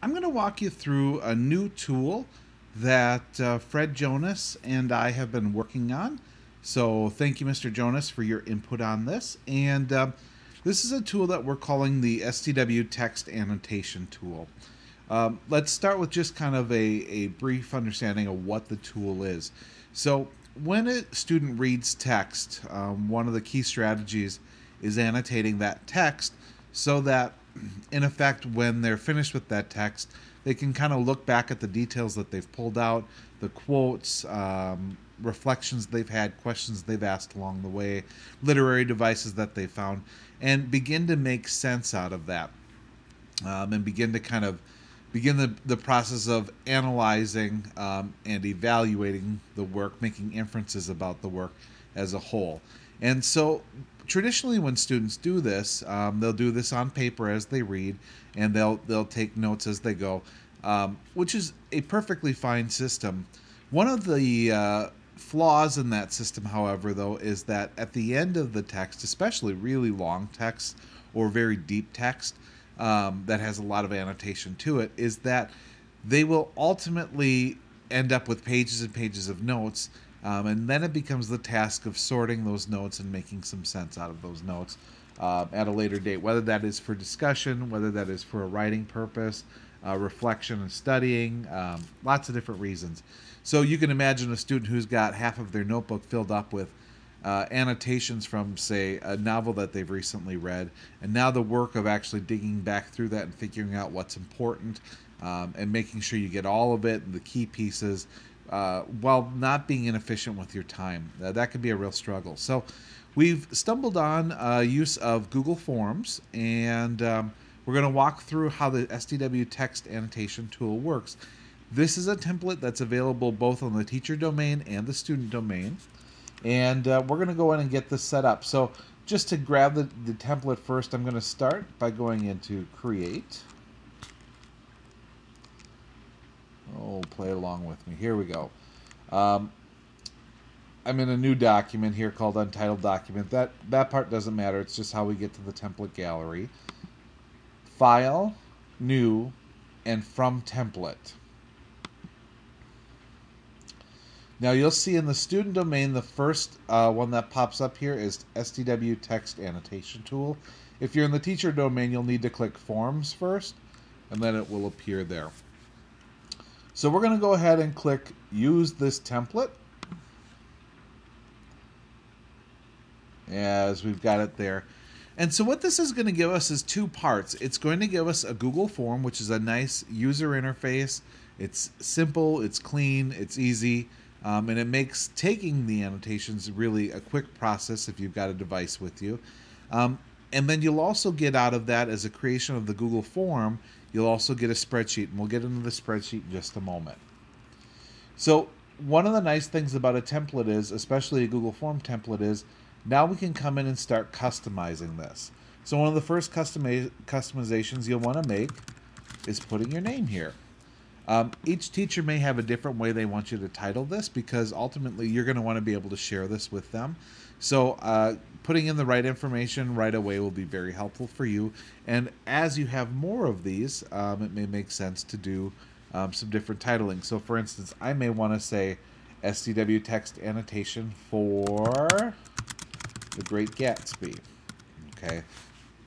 I'm going to walk you through a new tool that Fred Jonas and I have been working on. So thank you, Mr. Jonas, for your input on this. And this is a tool that we're calling the SDW Text Annotation Tool. Let's start with just kind of a brief understanding of what the tool is. So when a student reads text, one of the key strategies is annotating that text so that, in effect, when they're finished with that text, they can kind of look back at the details that they've pulled out, the quotes, reflections they've had, questions they've asked along the way, literary devices that they found, and begin to make sense out of that, and begin the process of analyzing and evaluating the work, making inferences about the work as a whole. And so traditionally when students do this, they'll do this on paper as they read, and they'll take notes as they go, which is a perfectly fine system. One of the flaws in that system, however, though, is that at the end of the text, especially really long text or very deep text that has a lot of annotation to it, is that they will ultimately end up with pages and pages of notes. And then it becomes the task of sorting those notes and making some sense out of those notes at a later date, whether that is for discussion, whether that is for a writing purpose, reflection and studying, lots of different reasons. So you can imagine a student who's got half of their notebook filled up with annotations from, say, a novel that they've recently read, and now the work of actually digging back through that and figuring out what's important and making sure you get all of it and the key pieces, while not being inefficient with your time. That can be a real struggle. So we've stumbled on use of Google Forms, and we're going to walk through how the SDW Text Annotation Tool works. This is a template that's available both on the teacher domain and the student domain, and we're going to go in and get this set up. So just to grab the template first, I'm going to start by going into Create. Oh, play along with me. Here we go. I'm in a new document here called Untitled Document. That part doesn't matter. It's just how we get to the template gallery. File, New, and From Template. Now you'll see in the student domain, the first one that pops up here is SDW Text Annotation Tool. If you're in the teacher domain, you'll need to click Forms first, and then it will appear there. So we're going to go ahead and click Use this template, as we've got it there. And so what this is going to give us is two parts. It's going to give us a Google form, which is a nice user interface. It's simple, it's clean, it's easy, and it makes taking the annotations really a quick process if you've got a device with you. And then you'll also get out of that, as a creation of the Google form, you'll also get a spreadsheet, and we'll get into the spreadsheet in just a moment. So one of the nice things about a template is, especially a Google form template, is now we can come in and start customizing this. So one of the first customizations you'll want to make is putting your name here. Each teacher may have a different way they want you to title this, because ultimately you're going to want to be able to share this with them. So putting in the right information right away will be very helpful for you. And as you have more of these, it may make sense to do some different titling. So for instance, I may want to say SDW Text Annotation for The Great Gatsby. Okay,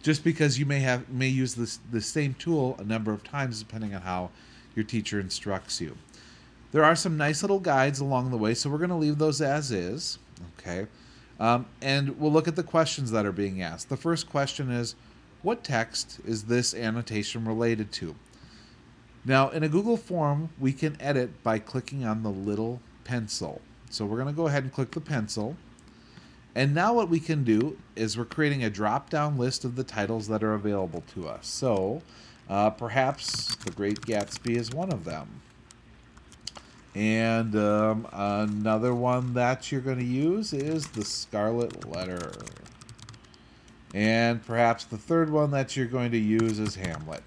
just because you may use the same tool a number of times depending on how your teacher instructs you. There are some nice little guides along the way, so we're going to leave those as is. Okay. And we'll look at the questions that are being asked. The first question is, what text is this annotation related to? Now, in a Google form, we can edit by clicking on the little pencil. So we're going to go ahead and click the pencil. And now what we can do is we're creating a drop-down list of the titles that are available to us. So perhaps The Great Gatsby is one of them. And another one that you're going to use is The Scarlet Letter. And perhaps the third one that you're going to use is Hamlet.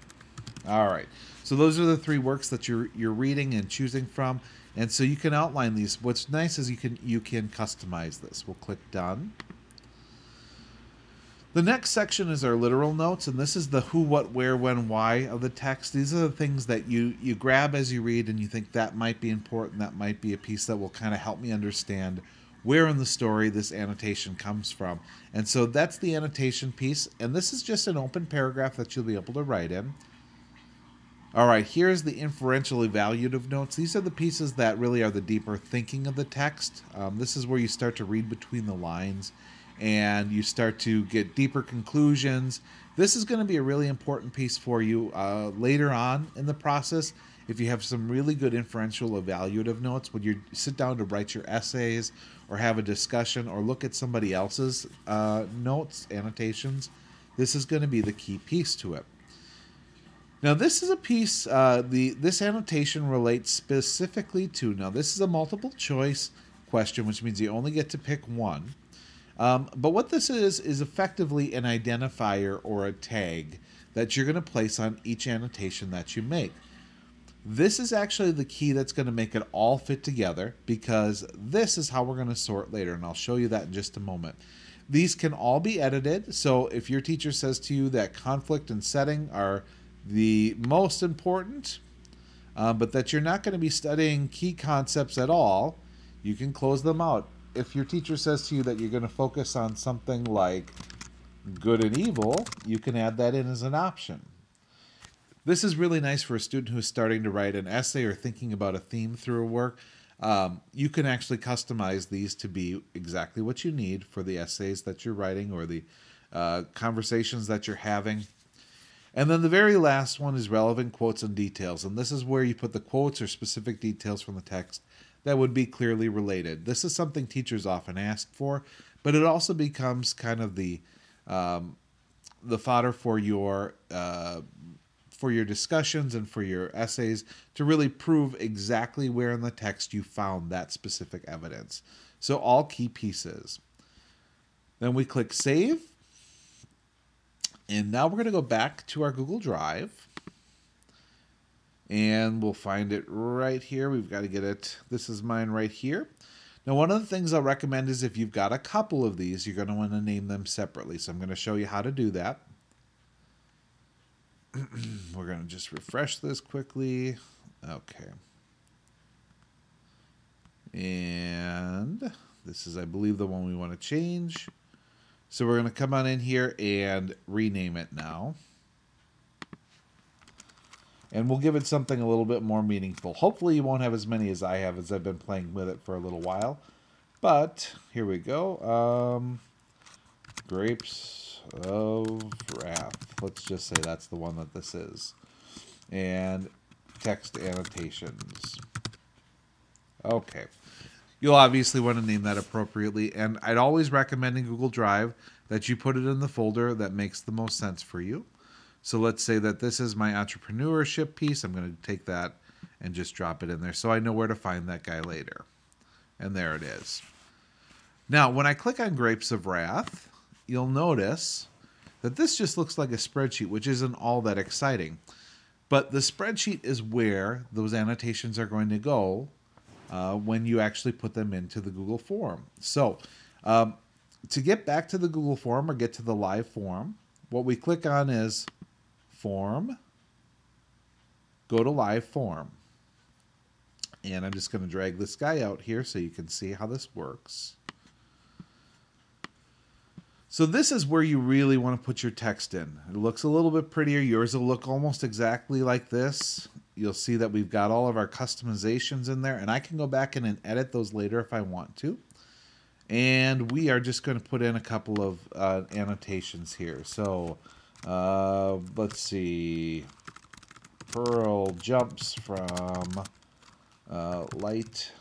All right. So those are the three works that you're reading and choosing from. And so you can outline these. What's nice is you can customize this. We'll click Done. The next section is our literal notes, and this is the who, what, where, when, why of the text. These are the things that you grab as you read and you think that might be important, that might be a piece that will kind of help me understand where in the story this annotation comes from. And so that's the annotation piece, and this is just an open paragraph that you'll be able to write in. All right, here's the inferential evaluative notes. These are the pieces that really are the deeper thinking of the text. This is where you start to read between the lines and you start to get deeper conclusions. This is going to be a really important piece for you later on in the process. If you have some really good inferential evaluative notes, when you sit down to write your essays or have a discussion or look at somebody else's notes, annotations, this is going to be the key piece to it. Now this is a piece, this annotation relates specifically to, now this is a multiple choice question, which means you only get to pick one. But what this is effectively an identifier or a tag that you're going to place on each annotation that you make. This is actually the key that's going to make it all fit together, because this is how we're going to sort later, and I'll show you that in just a moment. These can all be edited, so if your teacher says to you that conflict and setting are the most important, but that you're not going to be studying key concepts at all, you can close them out. If your teacher says to you that you're going to focus on something like good and evil, you can add that in as an option. This is really nice for a student who is starting to write an essay or thinking about a theme through a work. You can actually customize these to be exactly what you need for the essays that you're writing or the conversations that you're having. And then the very last one is relevant quotes and details. And this is where you put the quotes or specific details from the text that would be clearly related. This is something teachers often ask for, but it also becomes kind of the fodder for your discussions and for your essays to really prove exactly where in the text you found that specific evidence. So all key pieces. Then we click Save. And now we're going to go back to our Google Drive. And we'll find it right here. We've got to get it. This is mine right here. Now, one of the things I'll recommend is if you've got a couple of these, you're going to want to name them separately. So I'm going to show you how to do that. We're going to just refresh this quickly. Okay. And this is, I believe, the one we want to change. So we're going to come on in here and rename it now. And we'll give it something a little bit more meaningful. Hopefully you won't have as many as I have, as I've been playing with it for a little while. But here we go. Grapes of Wrath. Let's just say that's the one that this is. And text annotations. Okay. You'll obviously want to name that appropriately. And I'd always recommend in Google Drive that you put it in the folder that makes the most sense for you. So let's say that this is my entrepreneurship piece. I'm going to take that and just drop it in there so I know where to find that guy later. And there it is. Now, when I click on Grapes of Wrath, you'll notice that this just looks like a spreadsheet, which isn't all that exciting. But the spreadsheet is where those annotations are going to go when you actually put them into the Google form. So to get back to the Google form or get to the live form, what we click on is Form, go to Live Form. And I'm just going to drag this guy out here so you can see how this works. So this is where you really want to put your text in. It looks a little bit prettier. Yours will look almost exactly like this. You'll see that we've got all of our customizations in there, and I can go back in and edit those later if I want to. And we are just going to put in a couple of annotations here. So let's see. Pearl jumps from light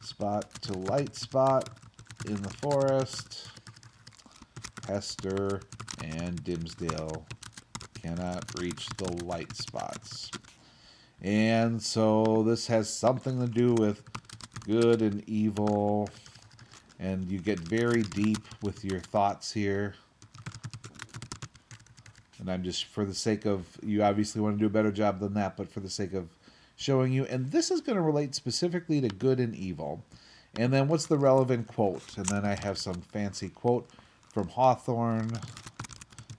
spot to light spot in the forest. Hester and Dimsdale cannot reach the light spots. And so this has something to do with good and evil, and you get very deep with your thoughts here. And I'm just, for the sake of, you obviously want to do a better job than that, but for the sake of showing you, and this is going to relate specifically to good and evil. And then what's the relevant quote? And then I have some fancy quote from Hawthorne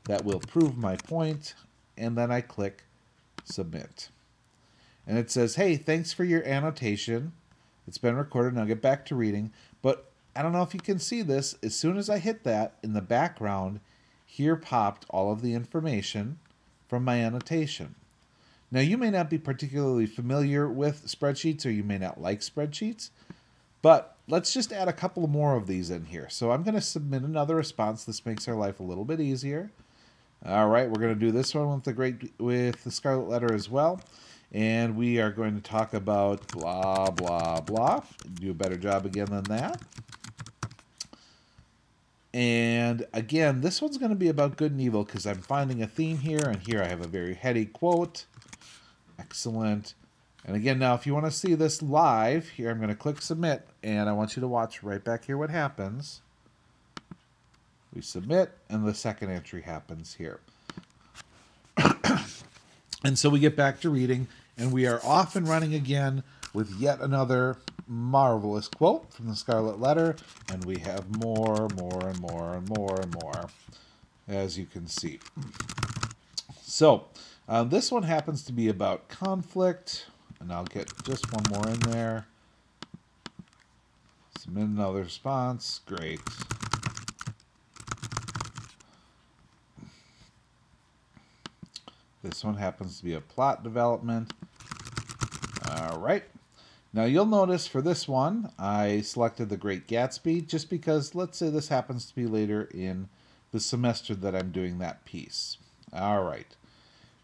that will prove my point, and then I click Submit. And it says, hey, thanks for your annotation. It's been recorded. Now get back to reading. But I don't know if you can see this. As soon as I hit that, in the background, here popped all of the information from my annotation. Now, you may not be particularly familiar with spreadsheets, or you may not like spreadsheets, but let's just add a couple more of these in here. So I'm going to submit another response. This makes our life a little bit easier. All right, we're going to do this one with the scarlet letter as well. And we are going to talk about blah, blah, blah. Do a better job again than that. And again, this one's going to be about good and evil because I'm finding a theme here. And here I have a very heady quote. Excellent. And again, now if you want to see this live, here I'm going to click Submit. And I want you to watch right back here what happens. We submit, and the second entry happens here. And so we get back to reading, and we are off and running again with yet another marvelous quote from the Scarlet Letter, and we have more, and more, and more, and more, as you can see. So this one happens to be about conflict, and I'll get just one more in there. Submit another response. Great. This one happens to be a plot development. All right. Now you'll notice for this one, I selected The Great Gatsby just because let's say this happens to be later in the semester that I'm doing that piece. All right.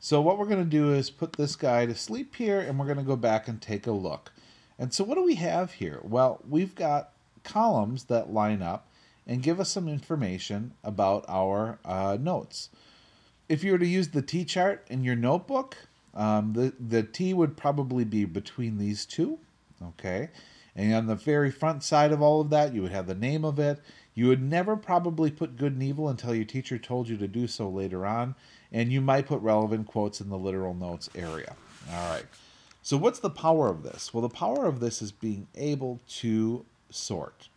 So what we're going to do is put this guy to sleep here, and we're going to go back and take a look. And so what do we have here? Well, we've got columns that line up and give us some information about our notes. If you were to use the T chart in your notebook, the T would probably be between these two, okay? And on the very front side of all of that, you would have the name of it. You would never probably put good and evil until your teacher told you to do so later on, and you might put relevant quotes in the literal notes area. All right. So what's the power of this? Well, the power of this is being able to sort.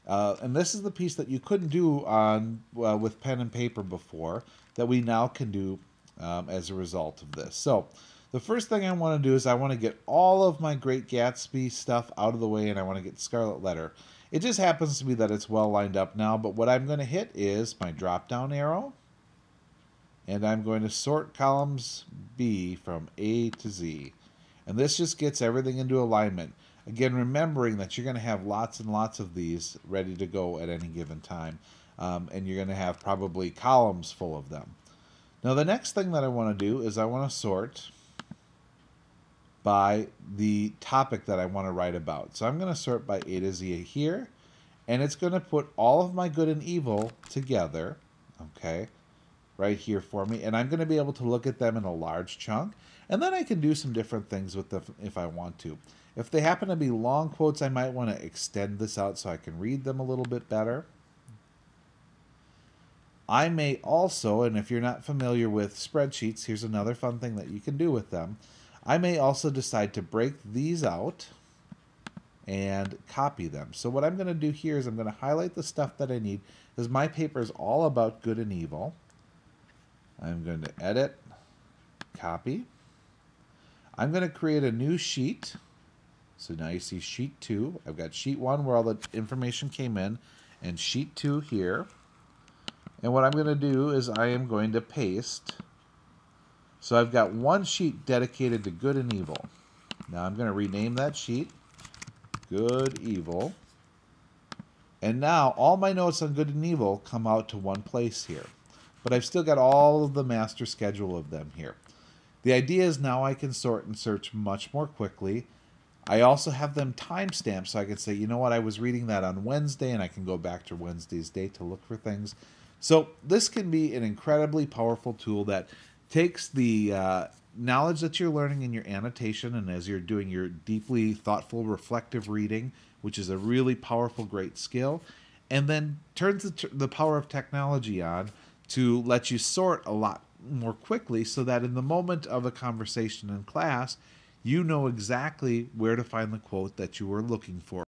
And this is the piece that you couldn't do on with pen and paper before, that we now can do as a result of this. So the first thing I want to do is I want to get all of my Great Gatsby stuff out of the way, and I want to get Scarlet Letter. It just happens to be that it's well lined up now, but what I'm going to hit is my drop down arrow, and I'm going to sort columns B from A to Z. And this just gets everything into alignment. Again, remembering that you're going to have lots and lots of these ready to go at any given time. And you're going to have probably columns full of them. Now, the next thing that I want to do is I want to sort by the topic that I want to write about. So I'm going to sort by A to Z here. And it's going to put all of my good and evil together, okay, right here for me. And I'm going to be able to look at them in a large chunk. And then I can do some different things with them if I want to. If they happen to be long quotes, I might want to extend this out so I can read them a little bit better. I may also, and if you're not familiar with spreadsheets, here's another fun thing that you can do with them. I may also decide to break these out and copy them. So what I'm going to do here is I'm going to highlight the stuff that I need, because my paper is all about good and evil. I'm going to edit, copy. I'm going to create a new sheet. So now you see sheet 2. I've got sheet 1 where all the information came in, and sheet 2 here. And what I'm going to do is I am going to paste. So I've got one sheet dedicated to good and evil. Now I'm going to rename that sheet Good Evil. And now all my notes on good and evil come out to one place here. But I've still got all of the master schedule of them here. The idea is now I can sort and search much more quickly. I also have them timestamped, so I can say, you know what, I was reading that on Wednesday, and I can go back to Wednesday's date to look for things. So this can be an incredibly powerful tool that takes the knowledge that you're learning in your annotation, and as you're doing your deeply thoughtful, reflective reading, which is a really powerful, great skill, and then turns the power of technology on to let you sort a lot more quickly, so that in the moment of a conversation in class, you know exactly where to find the quote that you were looking for.